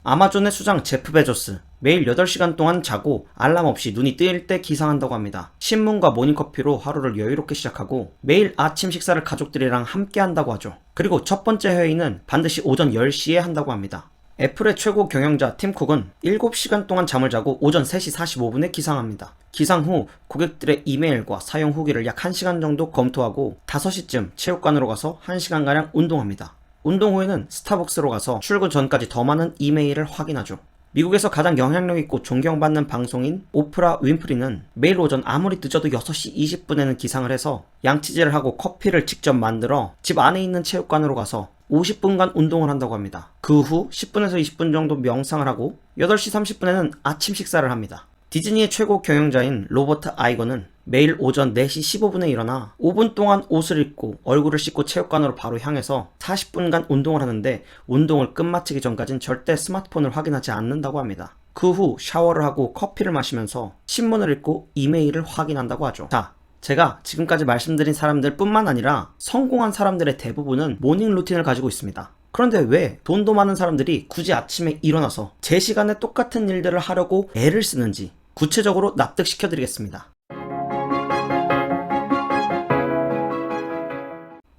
아마존의 수장 제프 베조스, 매일 8시간 동안 자고 알람 없이 눈이 뜨일 때 기상한다고 합니다. 신문과 모닝커피로 하루를 여유롭게 시작하고 매일 아침 식사를 가족들이랑 함께 한다고 하죠. 그리고 첫 번째 회의는 반드시 오전 10시에 한다고 합니다. 애플의 최고 경영자 팀 쿡은 7시간 동안 잠을 자고 오전 3시 45분에 기상합니다. 기상 후 고객들의 이메일과 사용 후기를 약 1시간 정도 검토하고 5시쯤 체육관으로 가서 1시간가량 운동합니다. 운동 후에는 스타벅스로 가서 출근 전까지 더 많은 이메일을 확인하죠. 미국에서 가장 영향력 있고 존경받는 방송인 오프라 윈프리는 매일 오전 아무리 늦어도 6시 20분에는 기상을 해서 양치질을 하고 커피를 직접 만들어 집 안에 있는 체육관으로 가서 50분간 운동을 한다고 합니다. 그 후 10분에서 20분 정도 명상을 하고 8시 30분에는 아침 식사를 합니다. 디즈니의 최고 경영자인 로버트 아이거는 매일 오전 4시 15분에 일어나 5분 동안 옷을 입고 얼굴을 씻고 체육관으로 바로 향해서 40분간 운동을 하는데 운동을 끝마치기 전까진 절대 스마트폰을 확인하지 않는다고 합니다. 그 후 샤워를 하고 커피를 마시면서 신문을 읽고 이메일을 확인한다고 하죠. 자, 제가 지금까지 말씀드린 사람들 뿐만 아니라 성공한 사람들의 대부분은 모닝 루틴을 가지고 있습니다. 그런데 왜 돈도 많은 사람들이 굳이 아침에 일어나서 제 시간에 똑같은 일들을 하려고 애를 쓰는지 구체적으로 납득시켜드리겠습니다.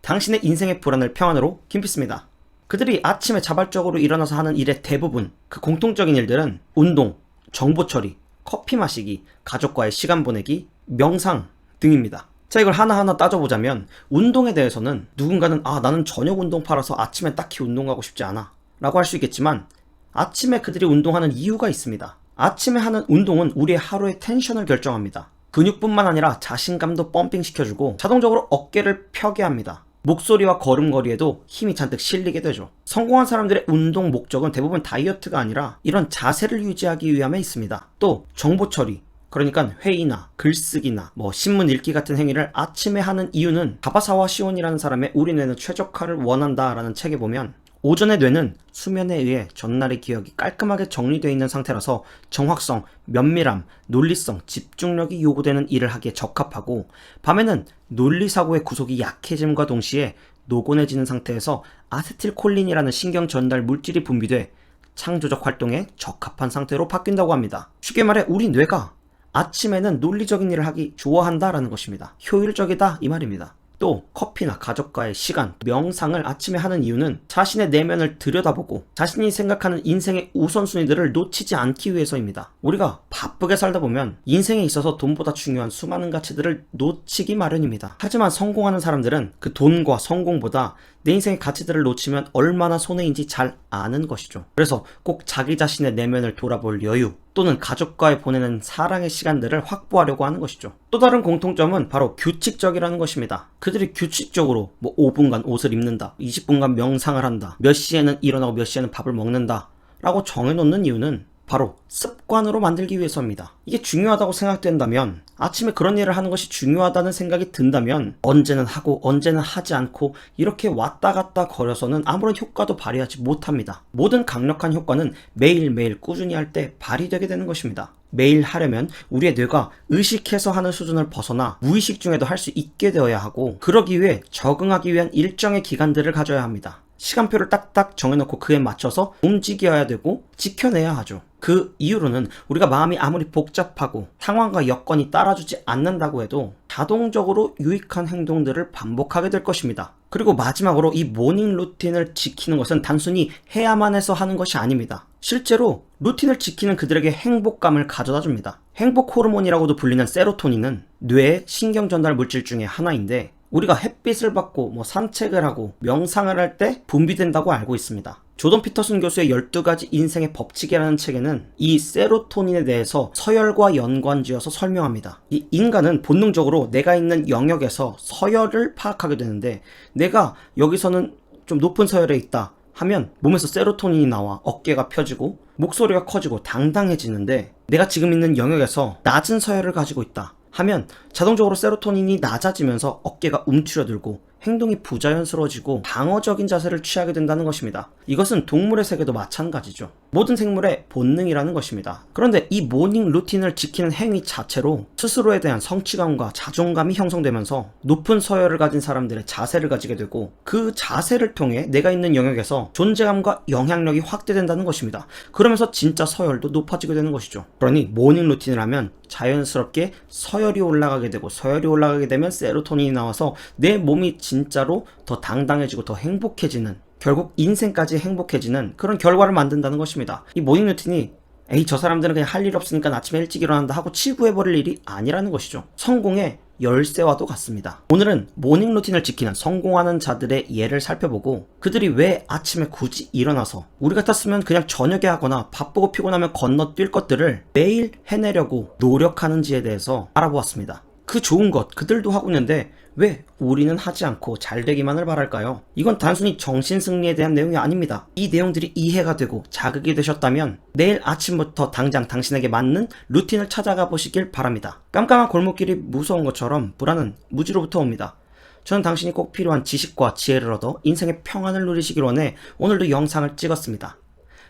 당신의 인생의 불안을 평안으로 김피스입니다. 그들이 아침에 자발적으로 일어나서 하는 일의 대부분, 그 공통적인 일들은 운동, 정보 처리, 커피 마시기, 가족과의 시간 보내기, 명상 등입니다. 자, 이걸 하나하나 따져보자면 운동에 대해서는 누군가는 나는 저녁 운동파라서 아침에 딱히 운동하고 싶지 않아 라고 할 수 있겠지만 아침에 그들이 운동하는 이유가 있습니다. 아침에 하는 운동은 우리의 하루의 텐션을 결정합니다. 근육뿐만 아니라 자신감도 펌핑시켜주고 자동적으로 어깨를 펴게 합니다. 목소리와 걸음걸이에도 힘이 잔뜩 실리게 되죠. 성공한 사람들의 운동 목적은 대부분 다이어트가 아니라 이런 자세를 유지하기 위함에 있습니다. 또 정보 처리, 그러니까 회의나 글쓰기나 신문 읽기 같은 행위를 아침에 하는 이유는 가바사와 시온이라는 사람의 우리 뇌는 최적화를 원한다 라는 책에 보면 오전의 뇌는 수면에 의해 전날의 기억이 깔끔하게 정리되어 있는 상태라서 정확성, 면밀함, 논리성, 집중력이 요구되는 일을 하기에 적합하고 밤에는 논리사고의 구속이 약해짐과 동시에 노곤해지는 상태에서 아세틸콜린이라는 신경 전달 물질이 분비돼 창조적 활동에 적합한 상태로 바뀐다고 합니다. 쉽게 말해 우리 뇌가 아침에는 논리적인 일을 하기 좋아한다라는 것입니다. 효율적이다 이 말입니다. 또 커피나 가족과의 시간, 명상을 아침에 하는 이유는 자신의 내면을 들여다보고 자신이 생각하는 인생의 우선순위들을 놓치지 않기 위해서입니다. 우리가 바쁘게 살다 보면 인생에 있어서 돈보다 중요한 수많은 가치들을 놓치기 마련입니다. 하지만 성공하는 사람들은 그 돈과 성공보다 내 인생의 가치들을 놓치면 얼마나 손해인지 잘 아는 것이죠. 그래서 꼭 자기 자신의 내면을 돌아볼 여유 또는 가족과의 보내는 사랑의 시간들을 확보하려고 하는 것이죠. 또 다른 공통점은 바로 규칙적이라는 것입니다. 그들이 규칙적으로 5분간 옷을 입는다, 20분간 명상을 한다, 몇 시에는 일어나고 몇 시에는 밥을 먹는다 라고 정해놓는 이유는 바로 습관으로 만들기 위해서입니다. 이게 중요하다고 생각된다면, 아침에 그런 일을 하는 것이 중요하다는 생각이 든다면 언제는 하고 언제는 하지 않고 이렇게 왔다 갔다 거려서는 아무런 효과도 발휘하지 못합니다. 모든 강력한 효과는 매일매일 꾸준히 할 때 발휘되게 되는 것입니다. 매일 하려면 우리의 뇌가 의식해서 하는 수준을 벗어나 무의식 중에도 할 수 있게 되어야 하고, 그러기 위해 적응하기 위한 일정의 기간들을 가져야 합니다. 시간표를 딱딱 정해놓고 그에 맞춰서 움직여야 되고 지켜내야 하죠. 그 이유로는 우리가 마음이 아무리 복잡하고 상황과 여건이 따라주지 않는다고 해도 자동적으로 유익한 행동들을 반복하게 될 것입니다. 그리고 마지막으로 이 모닝 루틴을 지키는 것은 단순히 해야만 해서 하는 것이 아닙니다. 실제로 루틴을 지키는 그들에게 행복감을 가져다 줍니다. 행복 호르몬이라고도 불리는 세로토닌은 뇌의 신경 전달 물질 중에 하나인데, 우리가 햇빛을 받고 산책을 하고 명상을 할 때 분비된다고 알고 있습니다. 조던 피터슨 교수의 12가지 인생의 법칙이라는 책에는 이 세로토닌에 대해서 서열과 연관지어서 설명합니다. 이 인간은 본능적으로 내가 있는 영역에서 서열을 파악하게 되는데, 내가 여기서는 좀 높은 서열에 있다 하면 몸에서 세로토닌이 나와 어깨가 펴지고 목소리가 커지고 당당해지는데, 내가 지금 있는 영역에서 낮은 서열을 가지고 있다 하면 자동적으로 세로토닌이 낮아지면서 어깨가 움츠려들고 행동이 부자연스러워지고 방어적인 자세를 취하게 된다는 것입니다. 이것은 동물의 세계도 마찬가지죠. 모든 생물의 본능이라는 것입니다. 그런데 이 모닝 루틴을 지키는 행위 자체로 스스로에 대한 성취감과 자존감이 형성되면서 높은 서열을 가진 사람들의 자세를 가지게 되고, 그 자세를 통해 내가 있는 영역에서 존재감과 영향력이 확대된다는 것입니다. 그러면서 진짜 서열도 높아지게 되는 것이죠. 그러니 모닝 루틴을 하면 자연스럽게 서열이 올라가게 되고, 서열이 올라가게 되면 세로토닌이 나와서 내 몸이 진짜로 더 당당해지고 더 행복해지는, 결국 인생까지 행복해지는 그런 결과를 만든다는 것입니다. 이 모닝 루틴이 에이 저 사람들은 그냥 할 일 없으니까 아침에 일찍 일어난다 하고 치부해버릴 일이 아니라는 것이죠. 성공의 열쇠와도 같습니다. 오늘은 모닝 루틴을 지키는 성공하는 자들의 예를 살펴보고, 그들이 왜 아침에 굳이 일어나서 우리 같았으면 그냥 저녁에 하거나 바쁘고 피곤하면 건너뛸 것들을 매일 해내려고 노력하는지에 대해서 알아보았습니다. 그 좋은 것 그들도 하고 있는데 왜 우리는 하지 않고 잘 되기만을 바랄까요? 이건 단순히 정신승리에 대한 내용이 아닙니다. 이 내용들이 이해가 되고 자극이 되셨다면 내일 아침부터 당장 당신에게 맞는 루틴을 찾아가 보시길 바랍니다. 깜깜한 골목길이 무서운 것처럼 불안은 무지로부터 옵니다. 저는 당신이 꼭 필요한 지식과 지혜를 얻어 인생의 평안을 누리시길 원해 오늘도 영상을 찍었습니다.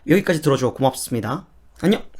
여기까지 들어줘 고맙습니다. 안녕!